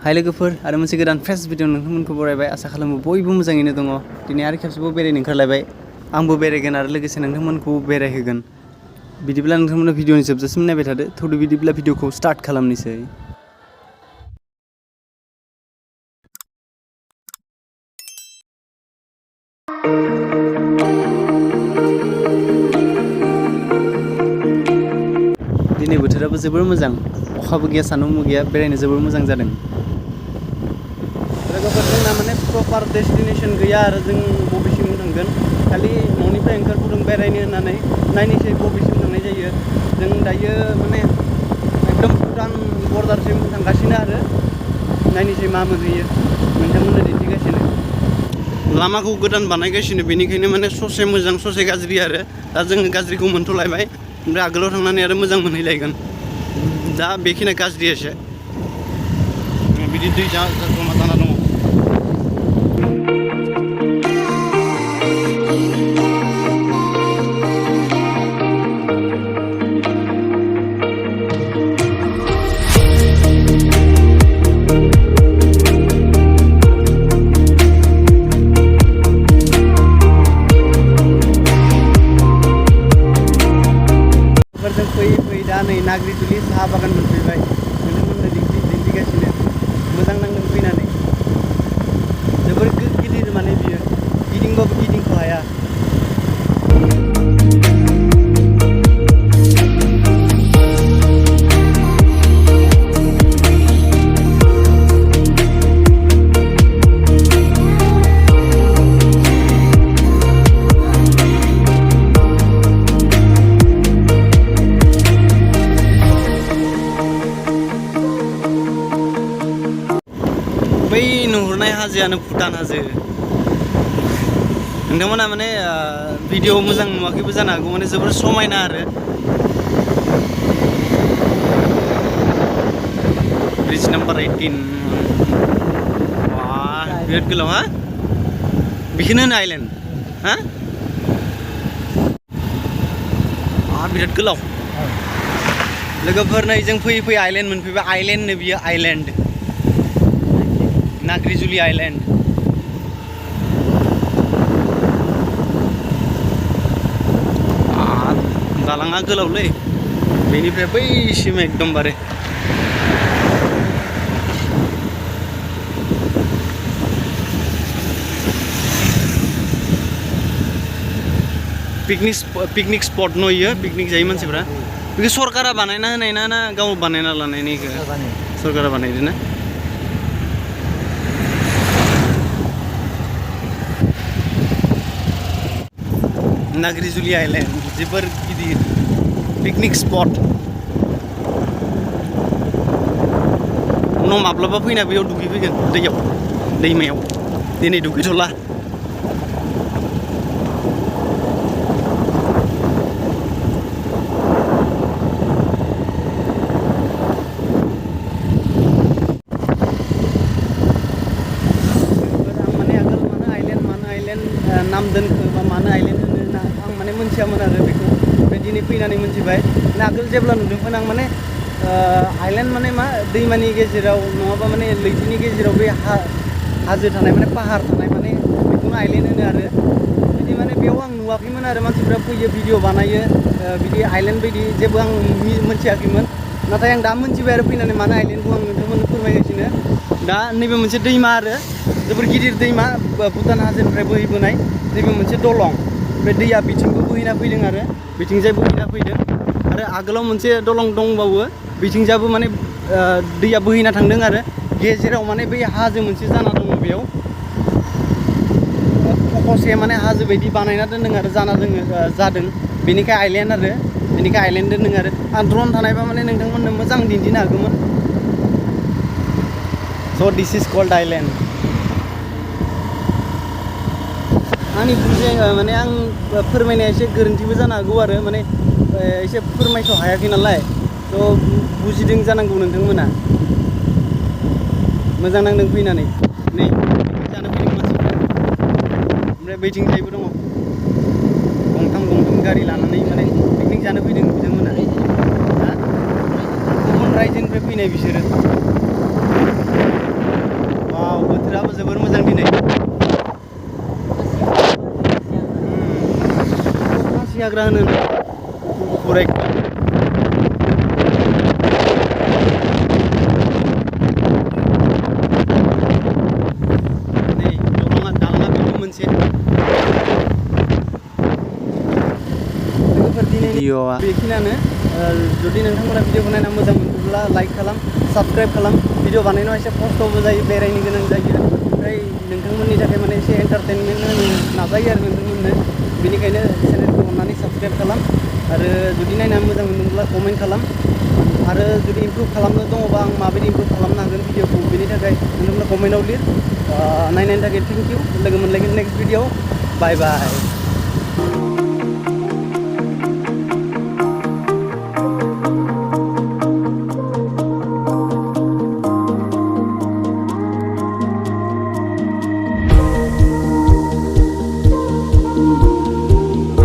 हाय लोगोफोर आरो मोनसे गोदान फ्रेश भिडिअ नोंथांमोनखौ बरायबाय आसा खालामो बयबो मोजाङैनो दङ दिनै आरो खेबसेबाव बेरायनो ओंखारलायबाय आंबो बेरायगोन आरो लोगोसे नोंथांमोनखौ बेरायहोगोन बिदिब्ला नोंथांमोना भिडिअनि जोबजासिम नायबाय थादो थौदो बिदिब्ला भिडिअखौ स्टार्ट खालामनोसै दिनै बोथोराबो जोबोर मोजां अखाबो गैया सान्दुंबो गैया बेरायनो जोबोर मोजां जादों लोगोफोर जोंना माने प्रपार डेस्टिनेसन गैया आरो जों बबेसिम थांगोन खालि न'निफ्राय ओंखारबोदों बेरायनो होननानै नायनोसै बबेसिम थांनाय जायो जों दायो माने एकदम भुटान बर्डारसिम थांगासिनो आरो नायनोसै मा मोनहैयो नोंथांमोननो दिन्थिगासिनो लामाखौ गोदान बानायगासिनो बेनिखायनो माने ससे मोजां ससे गाज्रि आरो दा जोङो गाज्रिखौ मोनथ'लायबाय ओमफ्राय आगोलाव थांनानै आरो मोजां मोनहैलायगोन दा बेखिनिया गाज्रि एसे बिदि दै जमा जाना दङ फैयै दा नै नाग्रिजुलि साहा बागान मोनफैबाय नोंथांमोननो दिन्थिगासिनो मोजां नांदों फैनानै जोबोर गिदिर माने बियो गिदिंबाबो गिदिंख' हाया बै नुहुरनाय हाजोआनो भुटान हाजो नोंथांमोना माने भिडिअ मोजां नुवाखैबो जानो हागौ माने जोबोर समायना आरो ब्रिज नाम्बार 18 बिराद गोलाव हा बेखौनो होनो आइलेण्ड हा बिराद गोलाव लोगोफोर नै जों फैयै आइलेण्ड मोनफैबाय आइलेण्डनो बियो आइलेण्ड नाग्रिजुलि आइलेण्ड दालाङा गोलावलै बेनिफ्राय बैसिम एकदमबारे पिकनिक स्पट न' इयो पिकनिक जायो मानसिफ्रा बेखौ सरकारा बानायना होनाय ना गाव बानायना लानायनि सरकारा बानायदो ना नाग्रिजुलि आइलेण्ड जोबोर गिदिर पिकनिक स्पट उनाव माब्लाबा फैना बेयाव दुगैफैगोन दैमायाव दिनै दुगैथ'ला नाम दोनखो बा मानो आइलेण्ड होनो आं माने मोनथियामोन आरो बेखौ ओमफ्राय दिनै फैनानै मोनथिबाय आगोल जेब्ला नुदोंमोन आं माने आइलेण्ड माने मा दैमानि गेजेराव नङाबा माने लैथोनि गेजेराव बे हाजो थानाय माने पाहार थानाय माने बेखौनो आइलेण्ड होनो आरो बिदि माने बेयाव आं नुवाखैमोन आरो मानसिफ्रा फैयो भिडिअ बानायो बिदि आइलेण्ड बायदि जेबो आं मोनथियाखैमोन नाथाय आं दा मोनथिबाय आरो फैनानै मानो आइलेण्डखौ आं नोंथांमोननो फोरमायगासिनो दा नैबे मोनसे दैमा आरो जोबोर गिदिर दैमा भुटान हाजोनिफ्राय बोहैबोनाय नैबे मोनसे दलं बे दैया बिथिंबो बोहैना फैदों आरो बिथिंजाय बोहैना फैदों आरो आगोलाव मोनसे दलं दंबावो बिथिंजाबो माने दैया बोहैना थांदों आरो गेजेराव माने बै हाजो मोनसे जाना दङ बेयाव थखसे माने हाजो बायदि बानायना दोनदों आरो जादों बेनिखाय आइलेण्ड आरो बेनिखाय आइलेण्ड दोनदों आरो आं ड्रन थानायबा माने नोंथांमोननो मोजां दिन्थिनो हागौमोन स' दिस इज कल्ड आइलेण्ड आंनि बुजिनाय माने आं फोरमायनाया एसे गोरोन्थिबो जानो हागौ आरो माने एसे फोरमायथ' हायाखै नालाय थ' बुजिदों जानांगौ नोंथांमोना मोजां नांदों फैनानै नै जानो फैदों मानसिफ्रा ओमफ्राय बैथिंजायबो दङ गंथाम गारि लानानै माने पिकनिक जानो फैदों बिथांमोना गुबुन रायजोनिफ्राय फैनाय बिसोरो हाग्रा होनो गुफुर एकदम नै दालाङा बेबो मोनसे भिडिअआ बेखिनियानो जुदि नोंथांमोना भिडिअखौ नायना मोजां मोनोब्ला लाइक खालाम साबस्क्राइब खालाम भिडिअ बानायनायाव एसे खस्थ'बो जायो बेरायनो गोनां जायो ओमफ्राय नोंथांमोननि थाखाय माने एसे एन्टारटेनमेन्ट होनो नाजायो आरो नोंथांमोननो बेनिखायनो चेनेलखौ अननानै साबस्क्राइब खालाम आरो जुदि नायना मोजां मोनोब्ला कमेन्ट खालाम आरो जुदि इमप्रुभ खालामनो दङबा आं माबायदि इमप्रुभ खालामनो हागोन भिडिअखौ बेनि थाखाय नोंथांमोना कमेन्टआव लिर नायनायनि थाखाय थेंक इउ लोगो मोनलायगोन नेक्स्ट भिडिअ बाय बाय